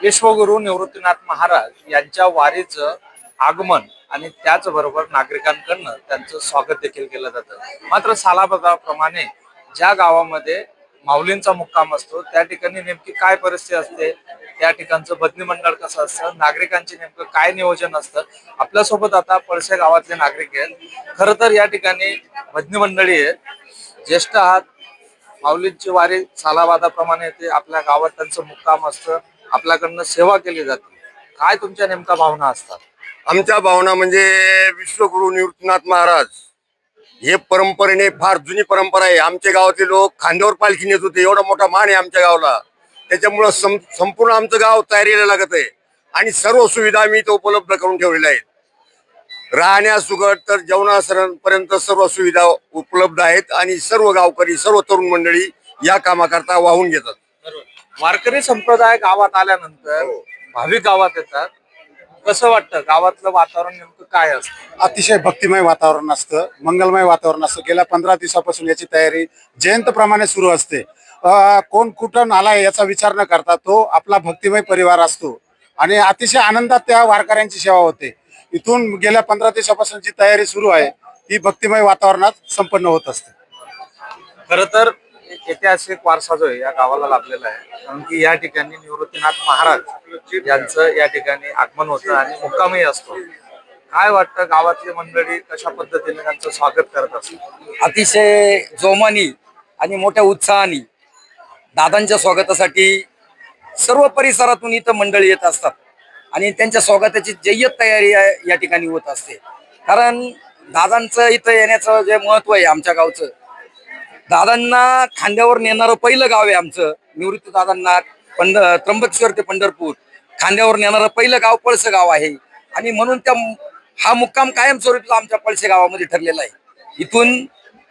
विश्वगुरु निवृत्तीनाथ महाराज यांच्या वारीचं आगमन आणि त्याचबरोबर नागरिकांकडनं त्यांचं स्वागत देखील केलं जातं. मात्र सालाबादाप्रमाणे ज्या गावामध्ये माऊलींचा मुक्काम असतो त्या ठिकाणी नेमकी काय परिस्थिती असते, त्या ठिकाणचं बदली मंडळ कसं असतं, नागरिकांचे नेमकं काय नियोजन असतं. आपल्यासोबत आता पळसे गावातले नागरिक आहेत. खरं तर या ठिकाणी भजनी मंडळी आहेत, ज्येष्ठ आहात. माऊलींची वारी सालाबादाप्रमाणे येते, आपल्या गावात त्यांचं मुक्काम असतं, आपल्याकडनं सेवा केली जाते. काय तुमच्या नेमका भावना असतात? आमच्या भावना म्हणजे विश्वगुरु निवृत्तीनाथ महाराज हे परंपरेने फार जुनी परंपरा आहे. आमच्या गावातले लोक खांद्यावर पालखी नेत होते, एवढा मोठा मान आहे आमच्या गावाला. त्याच्यामुळं संपूर्ण आमचं गाव तयारीला लागत आहे आणि सर्व सुविधा आम्ही इथं उपलब्ध करून ठेवलेल्या आहेत. राहण्यासुगट तर जेवणापर्यंत सर्व सुविधा उपलब्ध आहेत आणि सर्व गावकरी, सर्व तरुण मंडळी या कामाकरता वाहून घेतात. वारकरी संप्रदाय गावात आल्यानंतर भाविक गावात येतात. कसं वाटतं, गावातलं वातावरण नेमकं काय असतं? अतिशय भक्तिमय वातावरण असतं, मंगलमय वातावरण असतं. गेल्या 15 दिवसापासून याची तयारी जयंतप्रमाणे सुरू असते. कोण कुठं आलाय याचा विचार न करता तो आपला भक्तिमय परिवार असतो आणि अतिशय आनंदात त्या वारकऱ्यांची सेवा होते. इथून गेल्या 15 दिवसापासून जी तयारी सुरू आहे ती भक्तिमय वातावरणात संपन्न होत असते. खरं तर ऐतिहासिक वारसा जो आहे या गावाला लाभलेला आहे, कारण की या ठिकाणी निवृत्तीनाथ महाराज यांचं या ठिकाणी आगमन होतं आणि मुक्कामही असतो. काय वाटतं, गावातली मंडळी कशा पद्धतीने त्यांचं स्वागत करत असतात? अतिशय जोमानी आणि मोठ्या उत्साहाने दादांच्या स्वागतासाठी सर्व परिसरातून इथं मंडळी येत असतात आणि त्यांच्या स्वागताची जय्यत तयारी या ठिकाणी होत असते. कारण दादांचं इथं येण्याचं जे महत्व आहे आमच्या गावचं, दादांना खांद्यावर नेणारं पहिलं गाव आहे आमचं. निवृत्ती दादांना त्र्यंबकेश्वर ते पंढरपूर खांद्यावर नेणारं पहिलं गाव पळसे गाव आहे आणि म्हणून हा मुक्काम कायमस्वरूपी आमच्या पळसे गावामध्ये ठरलेला आहे. इथून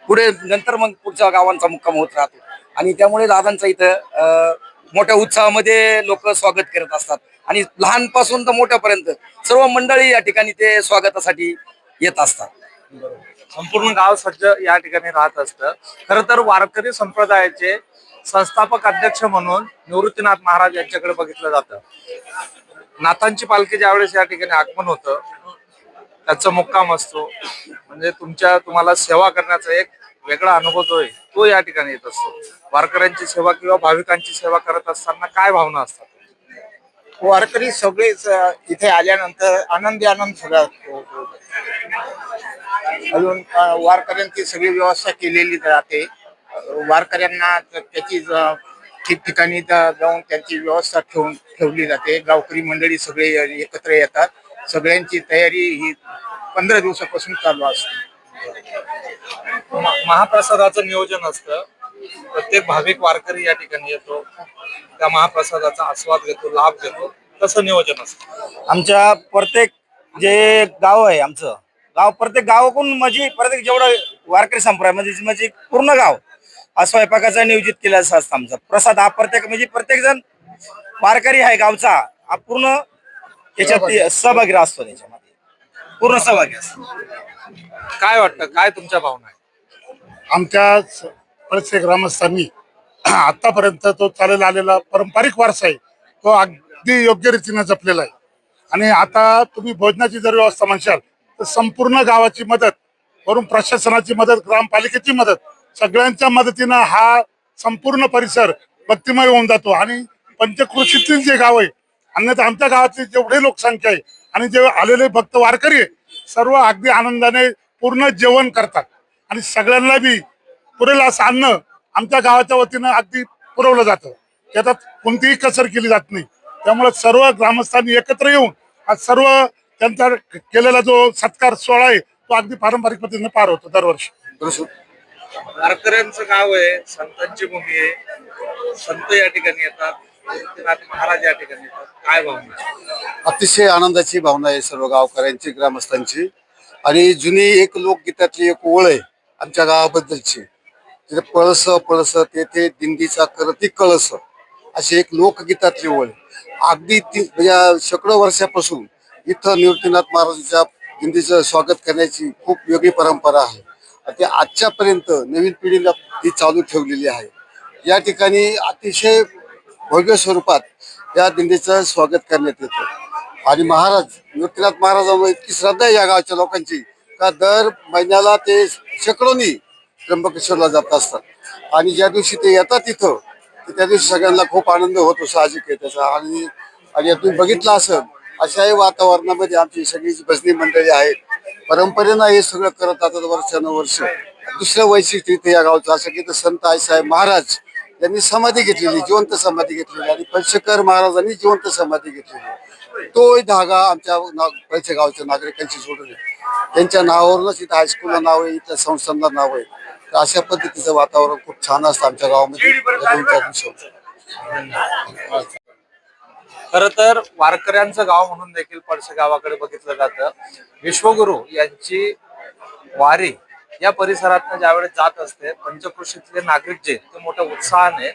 पुढे नंतर मग पुढच्या गावांचा मुक्काम होत राहतो आणि त्यामुळे दादांचं इथं मोठ्या उत्साहामध्ये लोक स्वागत करत असतात आणि लहानपासून तर मोठ्यापर्यंत सर्व मंडळी या ठिकाणी ते स्वागतासाठी येत असतात. संपूर्ण गाव सज्ज या ठिकाणी राहत असतं. खरं तर वारकरी संप्रदायाचे संस्थापक अध्यक्ष म्हणून निवृत्तीनाथ महाराज यांच्याकडे बघितलं जातं. नाथांची पालखी ज्यावेळेस या ठिकाणी आगमन होतं, त्याचा मुक्काम असतो, म्हणजे तुम्हाला सेवा करण्याचा एक वेगळा अनुभव जो आहे तो या ठिकाणी येत असतो. वारकऱ्यांची सेवा किंवा भाविकांची सेवा करत असताना काय भावना असतात? वारकरी सगळेच इथे आल्यानंतर आनंद सगळा असतो. अजून वारकऱ्यांची सगळी व्यवस्था केलेली राहते. वारकऱ्यांना त्याची ठिकठिकाणी जाऊन त्यांची व्यवस्था ठेवली जाते. गावकरी मंडळी सगळे एकत्र येतात. सगळ्यांची तयारी ही 15 दिवसापासून चालू असते. महाप्रसादाचं नियोजन असतं. प्रत्येक भाविक वारकरी या ठिकाणी येतो, त्या महाप्रसादाचा आस्वाद घेतो, लाभ घेतो. कसं नियोजन असतं? आमच्या प्रत्येक जे गाव आहे आमचं गाव, प्रत्येक गावाकडून म्हणजे प्रत्येक जेवढं वारकरी संप्रदाय म्हणजे पूर्ण गाव हा स्वयंपाकाचा नियोजित केला असतं. आमचा प्रसाद हा प्रत्येक जण वारकरी आहे गावचा हा पूर्ण याच्यात सहभागी असतो, त्याच्यामध्ये पूर्ण सहभागी असतो. काय वाटतं, काय तुमच्या भावना आहे? आमच्या पळसे ग्रामस्थांनी आतापर्यंत तो चालत आलेला पारंपरिक वारसा आहे तो अगदी योग्य रीतीने जपलेला आहे. आणि आता तुम्ही भोजनाची जर व्यवस्था म्हणशाल तर संपूर्ण गावाची मदत, वरून प्रशासनाची मदत, ग्रामपालिकेची मदत, सगळ्यांच्या मदतीनं हा संपूर्ण परिसर भक्तिमय होऊन जातो. आणि पंचक्रोशीतील जे गाव आहे, अन्यथा आमच्या गावातली जेवढे लोकसंख्या आहे आणि जे आलेले भक्त वारकरी आहे, सर्व अगदी आनंदाने पूर्ण जेवण करतात आणि सगळ्यांना बी पुरेल असं अन्न आमच्या गावाच्या वतीनं अगदी पुरवलं जातं. त्याच्यात कोणतीही कसर केली जात नाही. त्यामुळे सर्व ग्रामस्थांनी एकत्र येऊन आज सर्व त्यांचा केलेला जो सत्कार सोहळा आहे तो अगदी पारंपरिक पद्धतीने पार होतो दरवर्षी. वारकऱ्यांचं गाव आहे, संतांची भूमी आहे, संत या ठिकाणी येतात, निवृत्तीनाथ महाराज या ठिकाणी येतात. काय भावना? अतिशय आनंदाची भावना आहे सर्व गावकऱ्यांची, ग्रामस्थांची. आणि जुनी एक लोकगीतातली एक ओळ आहे आमच्या गावाबद्दलची, तिथे पळस पळस तेथे दिंडीचा करती कळस, अशी एक लोकगीतातली ओळ आहे. अगदी म्हणजे शेकडो वर्षापासून इथं निवृत्तीनाथ महाराजांच्या दिंडीचं स्वागत करण्याची खूप वेगळी परंपरा आहे. ते आजच्यापर्यंत नवीन पिढीला ती चालू ठेवलेली आहे. या ठिकाणी अतिशय भव्य स्वरूपात या दिंडीचं स्वागत करण्यात येतं. आणि महाराज निवृत्तीनाथ महाराजांवर इतकी श्रद्धा आहे या गावच्या लोकांची का दर महिन्याला ते शेकडोनी त्र्यंबकेश्वरला जात असतात. आणि ज्या दिवशी ते येतात तिथं त्या दिवशी सगळ्यांना खूप आनंद होतो, साहजिक आहे त्याचा. आणि आणि तुम्ही बघितलं असं अशाही वातावरणामध्ये आमची सगळी जी भजनी मंडळी आहेत परंपरेनं हे सगळं करत आता वर्षानुवर्ष. दुसरं वैशिष्ट्य इथे या गावचं असं की इथं संत आईसाहेब महाराज यांनी समाधी घेतलेली, जिवंत समाधी घेतलेली, आणि पंचकर महाराजांनी जिवंत समाधी घेतलेली. तो धागा आमच्या पैसे गावच्या नागरिकांशी जोडून आहे. त्यांच्या नावावरूनच इथं हायस्कूलला नाव आहे, इथं संस्थांना नाव आहे. तर अशा पद्धतीचं वातावरण खूप छान असतं आमच्या गावामध्ये. खर तर वारकऱ्यांचं गाव म्हणून देखील पळसे गावाकडे बघितलं जातं. विश्वगुरु यांची वारी या परिसरात ज्यावेळेस जात असते, पंचक्रोशीतले नागरिक जे ते मोठ्या उत्साहाने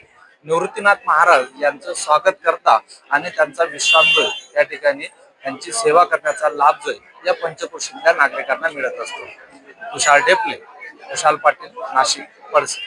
निवृत्तीनाथ महाराज यांचं स्वागत करता आणि त्यांचा विश्रामगृह या ठिकाणी त्यांची सेवा करण्याचा लाभ जो आहे या पंचक्रोशीतल्या नागरिकांना मिळत असतो. विशाल ढेपले, विशाल पाटील, नाशिक, पळसे.